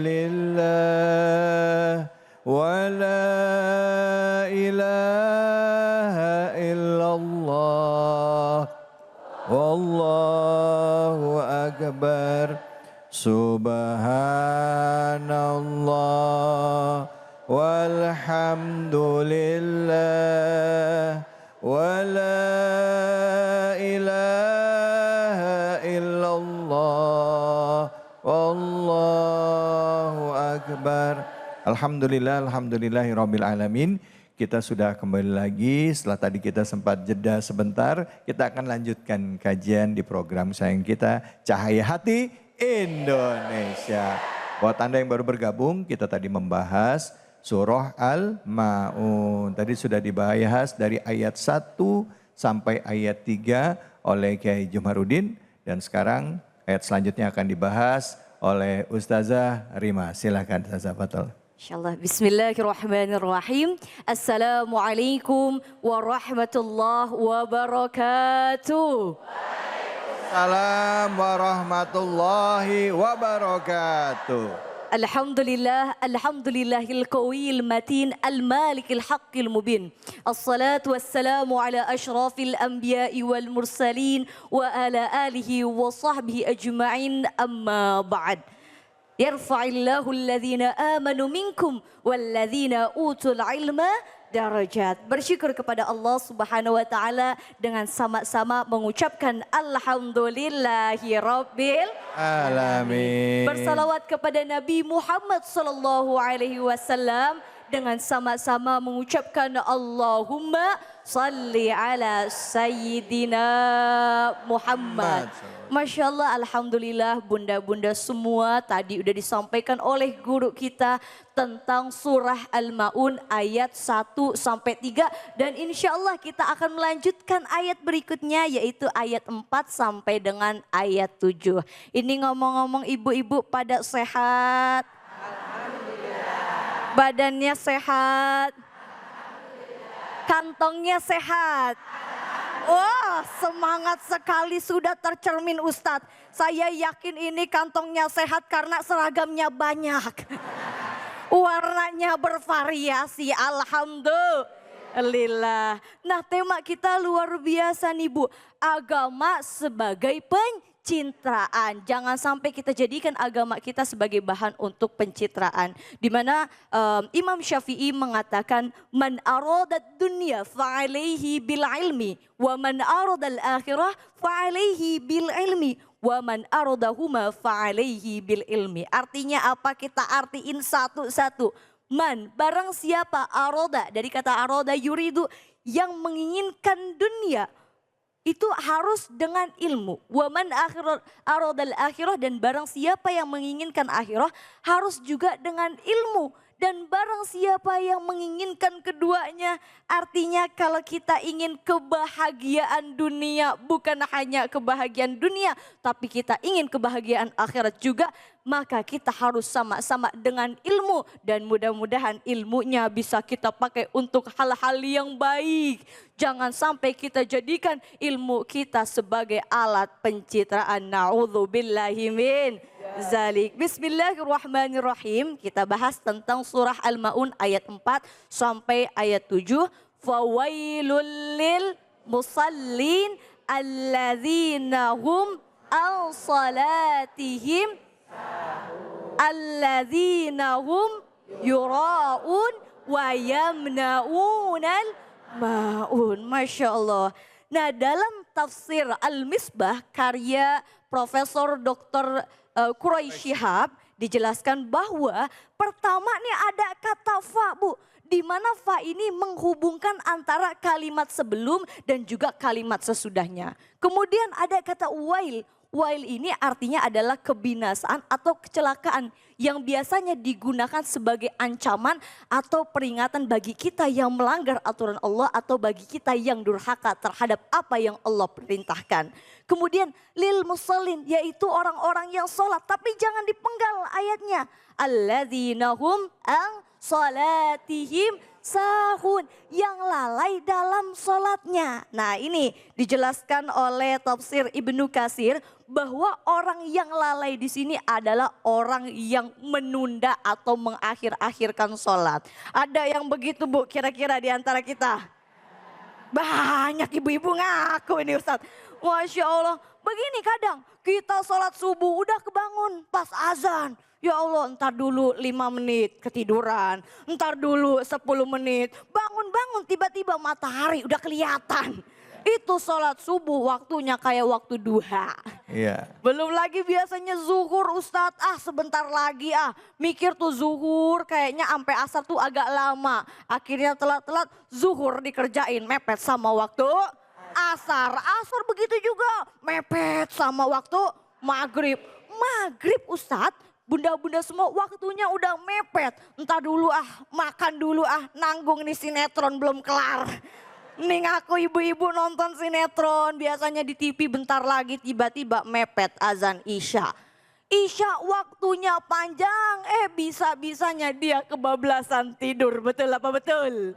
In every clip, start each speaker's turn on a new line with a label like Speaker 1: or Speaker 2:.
Speaker 1: lillah wa la ilaha illallah wallahu akbar. Subhanallah walhamdulillah wa la ilaha illallah wallahu akbar. Alhamdulillahirabbil alamin. Kita sudah kembali lagi setelah tadi kita sempat jeda sebentar. Kita akan lanjutkan kajian di program sayang kita Cahaya Hati Indonesia. Buat Anda yang baru bergabung, kita tadi membahas surah Al-Ma'un. Tadi sudah dibahas dari ayat 1 sampai ayat 3 oleh Kiai Jumaruddin. Dan sekarang ayat selanjutnya akan dibahas oleh Ustazah Rima. Silakan Ustazah Fatul.
Speaker 2: Insyaallah. Bismillahirrahmanirrahim. Assalamualaikum warahmatullahi wabarakatuh.
Speaker 1: Assalamualaikum warahmatullahi wabarakatuh.
Speaker 2: Alhamdulillahil qawiyil matin al-malikil haqqil mubin. Assalatu wassalamu ala ashrafil anbiya'i wal mursalin wa ala alihi wa sahbihi ajma'in amma ba'd. Yarfa'illahu alladhina amanu minkum walladhina utul ilma darajat. Bersyukur kepada Allah Subhanahu wa taala dengan sama-sama mengucapkan alhamdulillahi rabbil
Speaker 1: alamin.
Speaker 2: Bersalawat kepada Nabi Muhammad sallallahu alaihi wasallam dengan sama-sama mengucapkan Allahumma salli ala sayyidina Muhammad. Masya Allah, alhamdulillah bunda-bunda semua tadi udah disampaikan oleh guru kita tentang surah Al-Ma'un ayat 1 sampai 3. Dan insya Allah kita akan melanjutkan ayat berikutnya yaitu ayat 4 sampai dengan ayat 7. Ini ngomong-ngomong ibu-ibu pada sehat? Alhamdulillah. Badannya sehat? Alhamdulillah. Kantongnya sehat? Wah, semangat sekali sudah tercermin Ustadz. Saya yakin ini kantongnya sehat karena seragamnya banyak. Warnanya bervariasi, alhamdulillah. Nah, tema kita luar biasa nih Bu. Agama sebagai pencitraan. Jangan sampai kita jadikan agama kita sebagai bahan untuk pencitraan. Di mana Imam Syafi'i mengatakan man aradat dunya fa'alaihi bil ilmi wa man aradal akhirah fa'alaihi bil ilmi wa man aradahuma fa'alaihi bil ilmi. Artinya apa? Kita artiin satu-satu. Man, barang siapa aroda, dari kata aroda yuridu, yang menginginkan dunia, itu harus dengan ilmu. Waman aradal akhirah, dan barang siapa yang menginginkan akhirah harus juga dengan ilmu. Dan barang siapa yang menginginkan keduanya, artinya kalau kita ingin kebahagiaan dunia, bukan hanya kebahagiaan dunia, tapi kita ingin kebahagiaan akhirat juga, maka kita harus sama-sama dengan ilmu. Dan mudah-mudahan ilmunya bisa kita pakai untuk hal-hal yang baik. Jangan sampai kita jadikan ilmu kita sebagai alat pencitraan. Na'udzubillahi min zalik. Bismillahirrahmanirrahim. Kita bahas tentang surah Al-Ma'un ayat 4 sampai ayat 7. Fawailul lil musallin alladzina hum an salatihim alladzina hum yura'un wa yamna'unal ma'un. Masya Allah. Nah, dalam tafsir Al-Misbah karya Profesor Dr. Quraisy Shihab dijelaskan bahwa pertama nih ada kata fa Bu. Di mana fa ini menghubungkan antara kalimat sebelum dan juga kalimat sesudahnya. Kemudian ada kata wail. Wail ini artinya adalah kebinasaan atau kecelakaan yang biasanya digunakan sebagai ancaman atau peringatan bagi kita yang melanggar aturan Allah atau bagi kita yang durhaka terhadap apa yang Allah perintahkan. Kemudian lil musallin, yaitu orang-orang yang sholat, tapi jangan dipenggal ayatnya. Alladzina hum an salatihim sahun, yang lalai dalam sholatnya. Nah ini dijelaskan oleh tafsir Ibnu Katsir bahwa orang yang lalai di sini adalah orang yang menunda atau mengakhir-akhirkan sholat. Ada yang begitu Bu kira-kira di antara kita? Banyak ibu-ibu ngaku ini Ustadz. Masya Allah, begini kadang kita sholat subuh udah kebangun pas azan. Ya Allah, entar dulu 5 menit ketiduran, entar dulu 10 menit. Bangun-bangun tiba-tiba matahari udah kelihatan. Itu sholat subuh waktunya kayak waktu duha.
Speaker 1: Iya.
Speaker 2: Belum lagi biasanya zuhur Ustadz, sebentar lagi mikir tuh zuhur kayaknya sampai asar tuh agak lama. Akhirnya telat-telat zuhur dikerjain mepet sama waktu asar. Asar begitu juga mepet sama waktu maghrib. Maghrib Ustadz, bunda-bunda semua waktunya udah mepet. Entar dulu makan dulu nanggung nih sinetron belum kelar. Nih ngaku ibu-ibu nonton sinetron, biasanya di TV bentar lagi tiba-tiba mepet azan Isya. Isya waktunya panjang, bisa-bisanya dia kebablasan tidur, betul apa betul?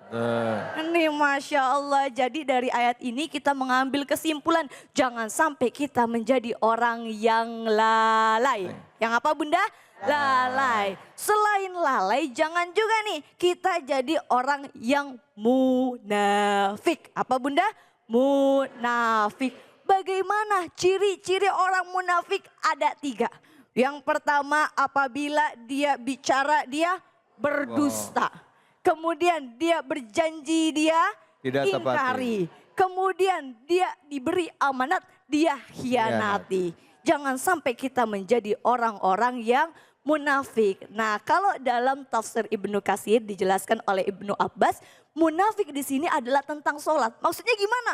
Speaker 2: Ini Masya Allah, jadi dari ayat ini kita mengambil kesimpulan jangan sampai kita menjadi orang yang lalai. Yang apa bunda? Lalai. Selain lalai jangan juga nih kita jadi orang yang munafik. Apa bunda? Munafik. Bagaimana ciri-ciri orang munafik? Ada 3. Yang pertama apabila dia bicara dia berdusta. Kemudian dia berjanji dia
Speaker 1: Tidak
Speaker 2: ingkari. Kemudian dia diberi amanat dia hianati. Jangan sampai kita menjadi orang-orang yang munafik. Nah, kalau dalam tafsir Ibnu Katsir dijelaskan oleh Ibnu Abbas, munafik di sini adalah tentang sholat. Maksudnya gimana?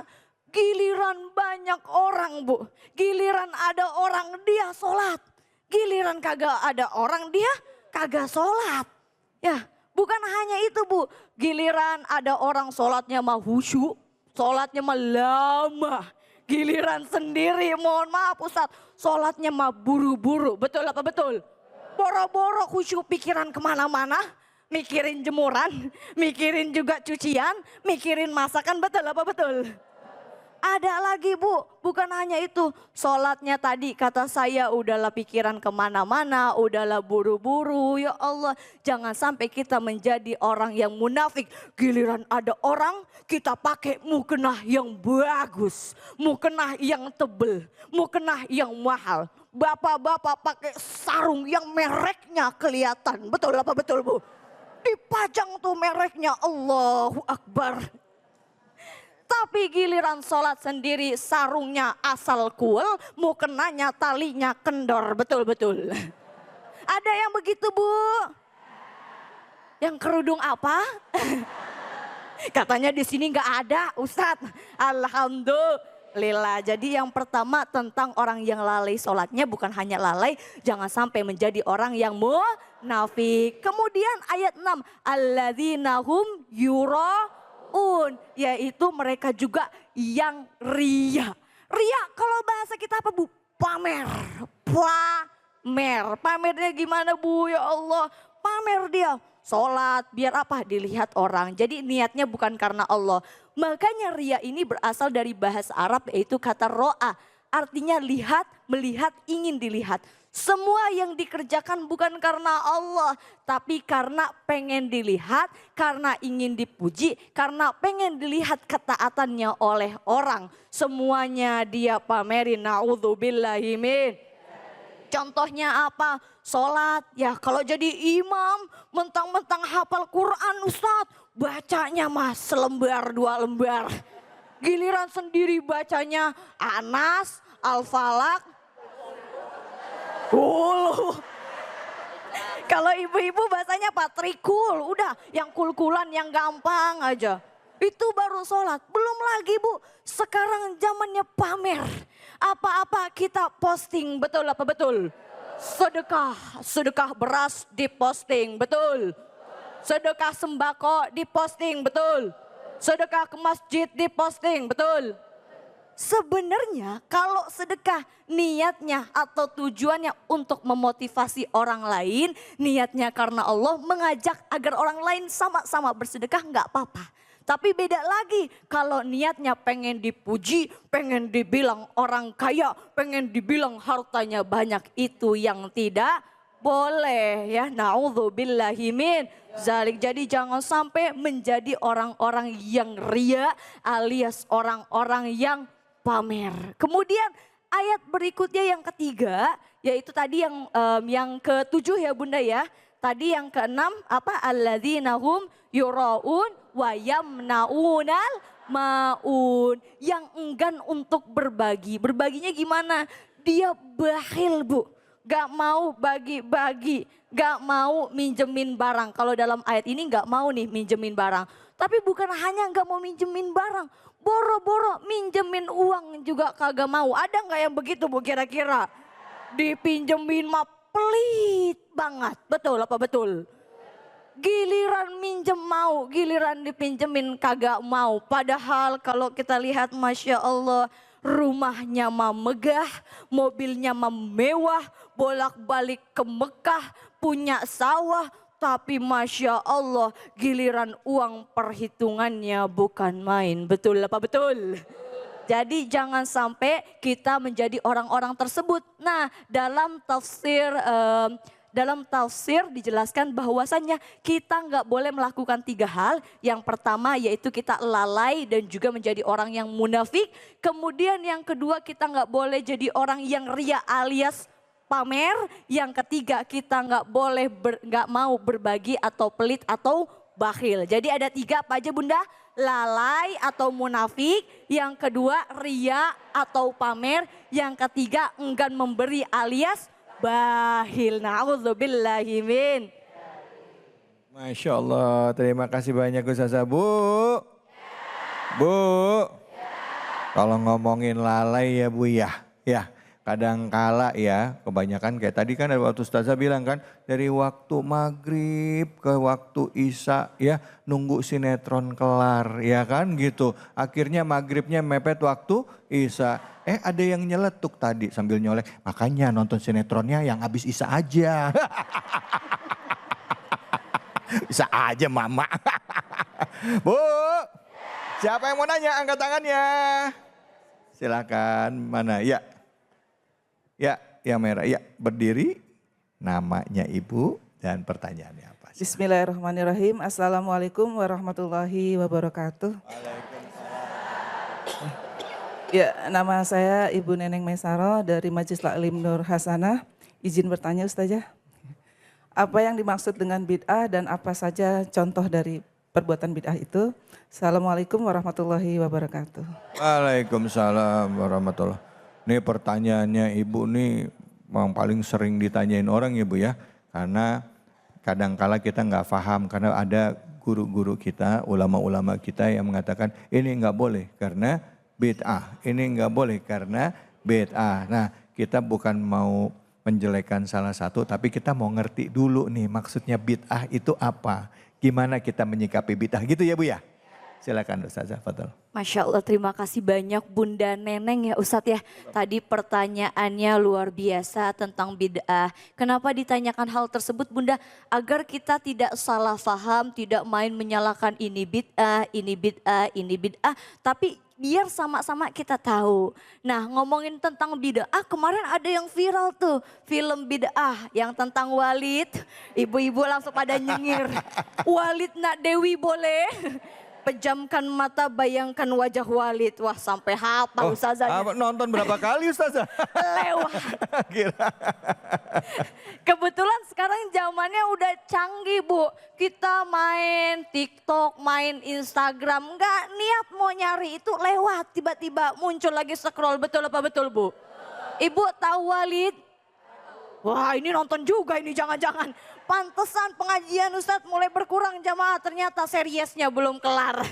Speaker 2: Giliran banyak orang Bu, giliran ada orang dia sholat. Giliran kagak ada orang dia kagak sholat. Ya, bukan hanya itu Bu. Giliran ada orang sholatnya mah khusyuk, sholatnya mah lama. Giliran sendiri, mohon maaf Ustadz, sholatnya mah buru-buru. Betul apa betul? Boro-boro khusyuk pikiran kemana-mana. Mikirin jemuran, mikirin juga cucian, mikirin masakan, betul apa betul? Ada lagi Bu, bukan hanya itu. Sholatnya tadi kata saya udahlah pikiran kemana-mana, udahlah buru-buru. Ya Allah, jangan sampai kita menjadi orang yang munafik. Giliran ada orang, kita pakai mukenah yang bagus. Mukenah yang tebel, mukenah yang mahal. Bapak-bapak pakai sarung yang mereknya kelihatan. Betul apa betul Bu? Dipajang tuh mereknya, Allahu Akbar. Tapi giliran sholat sendiri sarungnya asal kuel, mukenanya talinya kendor, betul-betul. Ada yang begitu Bu? Yang kerudung apa? Katanya di sini nggak ada Ustadz. Alhamdulillah. Jadi yang pertama tentang orang yang lalai sholatnya, bukan hanya lalai, jangan sampai menjadi orang yang munafik. Kemudian ayat 6, alladzina hum yaitu mereka juga yang ria. Ria kalau bahasa kita apa Bu? Pamer. Pamer. Pamernya gimana Bu? Ya Allah, pamer dia. Sholat biar apa? Dilihat orang. Jadi niatnya bukan karena Allah. Makanya ria ini berasal dari bahasa Arab yaitu kata ro'a. Artinya lihat, melihat, ingin dilihat. Semua yang dikerjakan bukan karena Allah, tapi karena pengen dilihat, karena ingin dipuji, karena pengen dilihat ketaatannya oleh orang. Semuanya dia pamerin, na'udzubillahi min. Contohnya apa? Sholat, ya kalau jadi imam mentang-mentang hafal Quran Ustadz, bacanya mah selembar 2 lembar. Giliran sendiri bacanya Anas, Al-Falaq, Kalau ibu-ibu bahasanya apa? Trikul, udah yang kul-kulan yang gampang aja. Itu baru sholat, belum lagi Bu. Sekarang zamannya pamer. Apa-apa kita posting, betul apa betul? Sedekah beras diposting, betul. Sedekah sembako diposting, betul. Sedekah ke masjid diposting, betul. Sebenarnya kalau sedekah niatnya atau tujuannya untuk memotivasi orang lain, niatnya karena Allah mengajak agar orang lain sama-sama bersedekah nggak apa-apa. Tapi beda lagi kalau niatnya pengen dipuji, pengen dibilang orang kaya, pengen dibilang hartanya banyak, itu yang tidak boleh ya. Naudzubillahi min zalik. Jadi jangan sampai menjadi orang-orang yang ria alias orang-orang yang pamer. Kemudian ayat berikutnya yang ketiga, yaitu tadi yang ketujuh ya Bunda ya. Tadi yang keenam apa? Alladzina hum yuraun wa yamnaunal maun. Yang enggan untuk berbagi. Berbaginya gimana? Dia bakhil Bu. Gak mau bagi-bagi. Gak mau minjemin barang. Kalau dalam ayat ini gak mau nih minjemin barang. Tapi bukan hanya gak mau minjemin barang. Boro-boro minjemin uang juga kagak mau. Ada nggak yang begitu Bu kira-kira? Dipinjemin mah pelit banget. Betul apa betul? Giliran minjem mau, giliran dipinjemin kagak mau. Padahal kalau kita lihat Masya Allah, rumahnya mah megah, mobilnya mah mewah, bolak-balik ke Mekah, punya sawah. Tapi Masya Allah giliran uang perhitungannya bukan main. Betul apa betul? Jadi jangan sampai kita menjadi orang-orang tersebut. Nah dalam tafsir dijelaskan bahwasannya kita nggak boleh melakukan 3 hal. Yang pertama yaitu kita lalai dan juga menjadi orang yang munafik. Kemudian yang kedua kita nggak boleh jadi orang yang ria alias pamer. Yang ketiga kita nggak mau berbagi atau pelit atau bakhil. Jadi ada 3 apa aja Bunda? Lalai atau munafik. Yang kedua ria atau pamer. Yang ketiga enggan memberi alias bakhil. Na'udzubillahi min.
Speaker 1: Masya Allah, terima kasih banyak Ustazah. Bu. Bu. Kalau ngomongin lalai ya Bu ya. Ya. Kadang kala ya, kebanyakan kayak tadi kan waktu Ustazah bilang kan, dari waktu maghrib ke waktu isya ya, nunggu sinetron kelar ya kan gitu. Akhirnya maghribnya mepet waktu isya. Ada yang nyeletuk tadi sambil nyolek, makanya nonton sinetronnya yang habis isya aja. Isya aja mama. Bu, siapa yang mau nanya? Angkat tangannya. Silakan, mana? Ya. Ya, yang merah. Ya, berdiri. Namanya Ibu dan pertanyaannya apa?
Speaker 3: Bismillahirrahmanirrahim. Assalamualaikum warahmatullahi wabarakatuh. Ya, nama saya Ibu Neneng Mesaro dari Majelis Taklim Nur Hasanah. Izin bertanya Ustazah. Apa yang dimaksud dengan bid'ah dan apa saja contoh dari perbuatan bid'ah itu? Assalamualaikum warahmatullahi wabarakatuh.
Speaker 1: Waalaikumsalam warahmatullahi wabarakatuh. Ini pertanyaannya Ibu nih yang paling sering ditanyain orang Ibu ya. Karena kadangkala kita nggak paham karena ada guru-guru kita, ulama-ulama kita yang mengatakan ini nggak boleh karena bid'ah. Ini nggak boleh karena bid'ah. Nah kita bukan mau menjelekkan salah satu tapi kita mau ngerti dulu nih maksudnya bid'ah itu apa. Gimana kita menyikapi bid'ah gitu ya Bu ya. Silakan Ustazah, fadhal.
Speaker 2: Masya Allah, terima kasih banyak Bunda Neneng ya Ustadz ya. Tadi pertanyaannya luar biasa tentang bid'ah. Kenapa ditanyakan hal tersebut Bunda? Agar kita tidak salah paham, tidak main menyalahkan ini bid'ah, ini bid'ah, ini bid'ah. Tapi biar sama-sama kita tahu. Nah ngomongin tentang bid'ah, kemarin ada yang viral tuh. Film bid'ah yang tentang Walid. Ibu-ibu langsung pada nyengir. Walid nak Dewi boleh? Pejamkan mata, bayangkan wajah Walid. Wah sampai hafal Ustazah.
Speaker 1: Nonton berapa kali Ustazah?
Speaker 2: Lewat. Kebetulan sekarang zamannya udah canggih Bu. Kita main TikTok, main Instagram. Nggak niat mau nyari itu lewat. Tiba-tiba muncul lagi scroll. Betul apa betul Bu? Ibu tahu Walid? Wah ini nonton juga ini jangan-jangan. Pantesan pengajian Ustadz mulai berkurang jamaah, ternyata seriesnya belum kelar.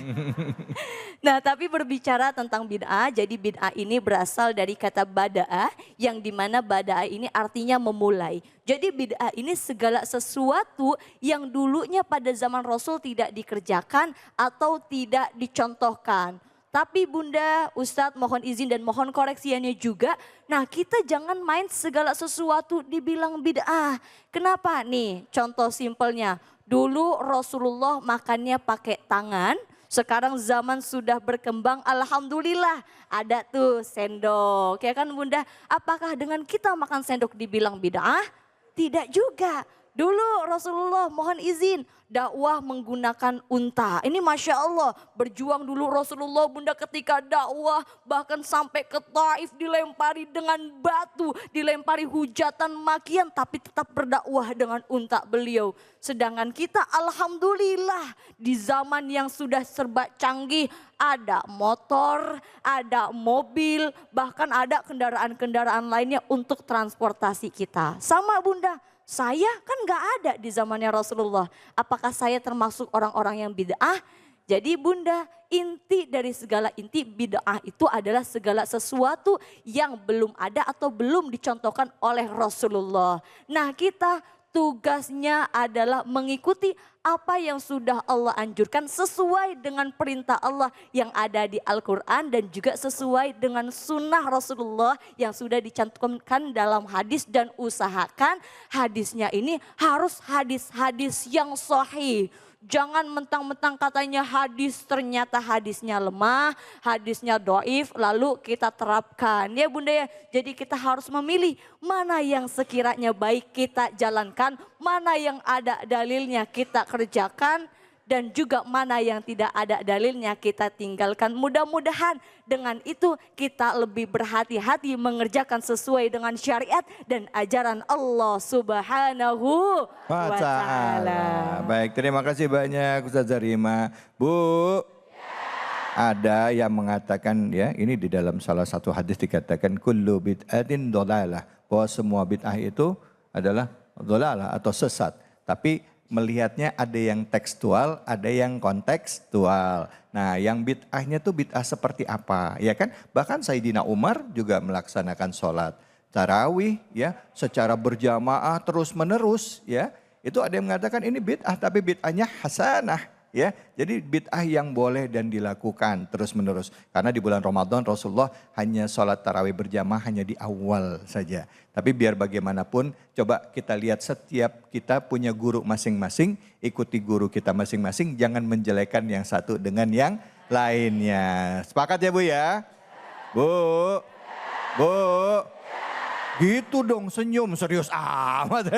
Speaker 2: Nah tapi berbicara tentang bid'ah, jadi bid'ah ini berasal dari kata bada'ah yang dimana bada'ah ini artinya memulai. Jadi bid'ah ini segala sesuatu yang dulunya pada zaman Rasul tidak dikerjakan atau tidak dicontohkan. Tapi Bunda, Ustadz mohon izin dan mohon koreksiannya juga. Nah kita jangan main segala sesuatu dibilang bid'ah. Kenapa nih? Contoh simpelnya. Dulu Rasulullah makannya pakai tangan. Sekarang zaman sudah berkembang, alhamdulillah ada tuh sendok. Ya kan Bunda? Apakah dengan kita makan sendok dibilang bid'ah? Tidak juga. Dulu Rasulullah mohon izin dakwah menggunakan unta. Ini Masya Allah berjuang dulu Rasulullah Bunda ketika dakwah bahkan sampai ke Taif dilempari dengan batu, dilempari hujatan makian tapi tetap berdakwah dengan unta beliau. Sedangkan kita alhamdulillah di zaman yang sudah serba canggih ada motor, ada mobil, bahkan ada kendaraan-kendaraan lainnya untuk transportasi kita. Sama Bunda. Saya kan gak ada di zamannya Rasulullah. Apakah saya termasuk orang-orang yang bid'ah? Jadi Bunda, inti dari segala inti bid'ah itu adalah segala sesuatu yang belum ada atau belum dicontohkan oleh Rasulullah. Nah kita tugasnya adalah mengikuti apa yang sudah Allah anjurkan sesuai dengan perintah Allah yang ada di Al-Quran dan juga sesuai dengan sunnah Rasulullah yang sudah dicantumkan dalam hadis dan usahakan hadisnya ini harus hadis-hadis yang sahih. Jangan mentang-mentang katanya hadis ternyata hadisnya lemah, hadisnya doif lalu kita terapkan. Ya Bunda ya, jadi kita harus memilih mana yang sekiranya baik kita jalankan, mana yang ada dalilnya kita kerjakan. Dan juga mana yang tidak ada dalilnya kita tinggalkan. Mudah-mudahan dengan itu kita lebih berhati-hati mengerjakan sesuai dengan syariat dan ajaran Allah Subhanahu wa ta'ala.
Speaker 1: Baik, terima kasih banyak Ustazah Rima. Bu, ada yang mengatakan ya, ini di dalam salah satu hadis dikatakan kullu bid'atin dhalalah, bahwa semua bid'ah itu adalah dhalalah atau sesat. Tapi melihatnya ada yang tekstual, ada yang kontekstual. Nah yang bid'ahnya tuh bid'ah seperti apa ya kan? Bahkan Sayyidina Umar juga melaksanakan sholat tarawih ya secara berjamaah terus menerus ya. Itu ada yang mengatakan ini bid'ah tapi bid'ahnya hasanah ya. Jadi bid'ah yang boleh dan dilakukan terus menerus. Karena di bulan Ramadan Rasulullah hanya sholat tarawih berjamaah hanya di awal saja. Tapi biar bagaimanapun coba kita lihat setiap kita punya guru masing-masing. Ikuti guru kita masing-masing. Jangan menjelekan yang satu dengan yang lainnya. Sepakat ya Bu ya? Bu? Bu? Gitu dong senyum serius amat.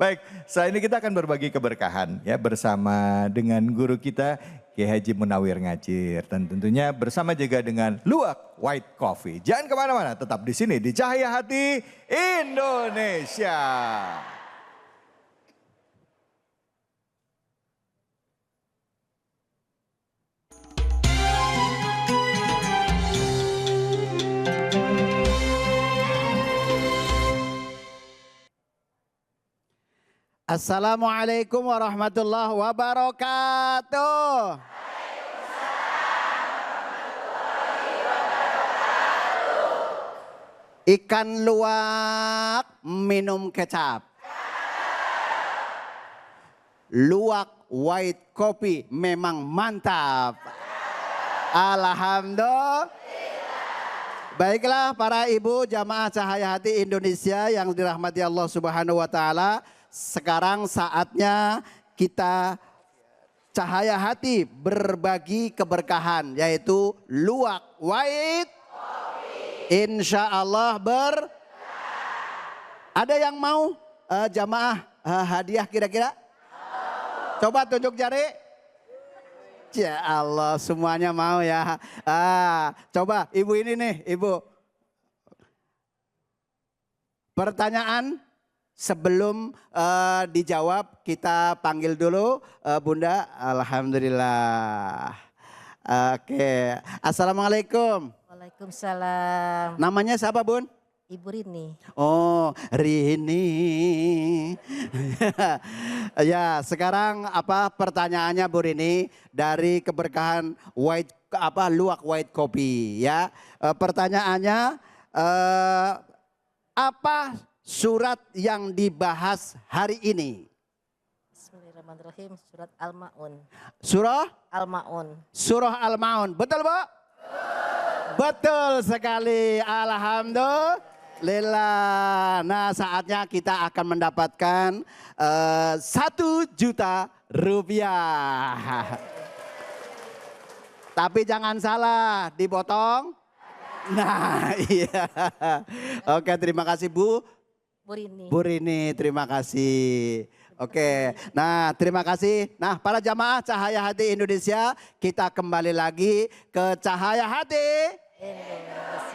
Speaker 1: Baik, saat ini kita akan berbagi keberkahan ya bersama dengan guru kita Kiai Haji Munawir Ngajir. Dan tentunya bersama juga dengan Luwak White Coffee. Jangan kemana-mana, tetap di sini di Cahaya Hati Indonesia.
Speaker 4: Assalamualaikum warahmatullahi wabarakatuh. Ikan luwak minum kecap. Luwak white coffee memang mantap. Alhamdulillah. Baiklah para ibu jamaah Cahaya Hati Indonesia yang dirahmati Allah Subhanahu wa taala. Sekarang saatnya kita Cahaya Hati berbagi keberkahan yaitu luwak white insya Allah ada yang mau jamaah hadiah kira-kira? Coba tunjuk jari. Ya Allah semuanya mau ya. Coba ibu ini nih ibu. Pertanyaan sebelum dijawab kita panggil dulu Bunda. Alhamdulillah. Oke. Assalamualaikum.
Speaker 5: Waalaikumsalam.
Speaker 4: Namanya siapa Bun?
Speaker 5: Ibu Rini.
Speaker 4: Oh Rini. Ya sekarang apa pertanyaannya Bu Rini dari keberkahan luwak white coffee ya. Pertanyaannya apa surat yang dibahas hari ini?
Speaker 5: Bismillahirrahmanirrahim. Surat Al-Ma'un.
Speaker 4: Surah?
Speaker 5: Al-Ma'un.
Speaker 4: Surah Al-Ma'un. Betul, Bu? Betul sekali. Alhamdulillah. Nah, saatnya kita akan mendapatkan 1 juta rupiah. Tapi jangan salah, dipotong. Nah, iya. Oke, terima kasih Bu.
Speaker 5: Bu Rini.
Speaker 4: Bu Rini, terima kasih. Oke, nah terima kasih. Nah para jamaah Cahaya Hati Indonesia, kita kembali lagi ke Cahaya Hati
Speaker 5: Indonesia.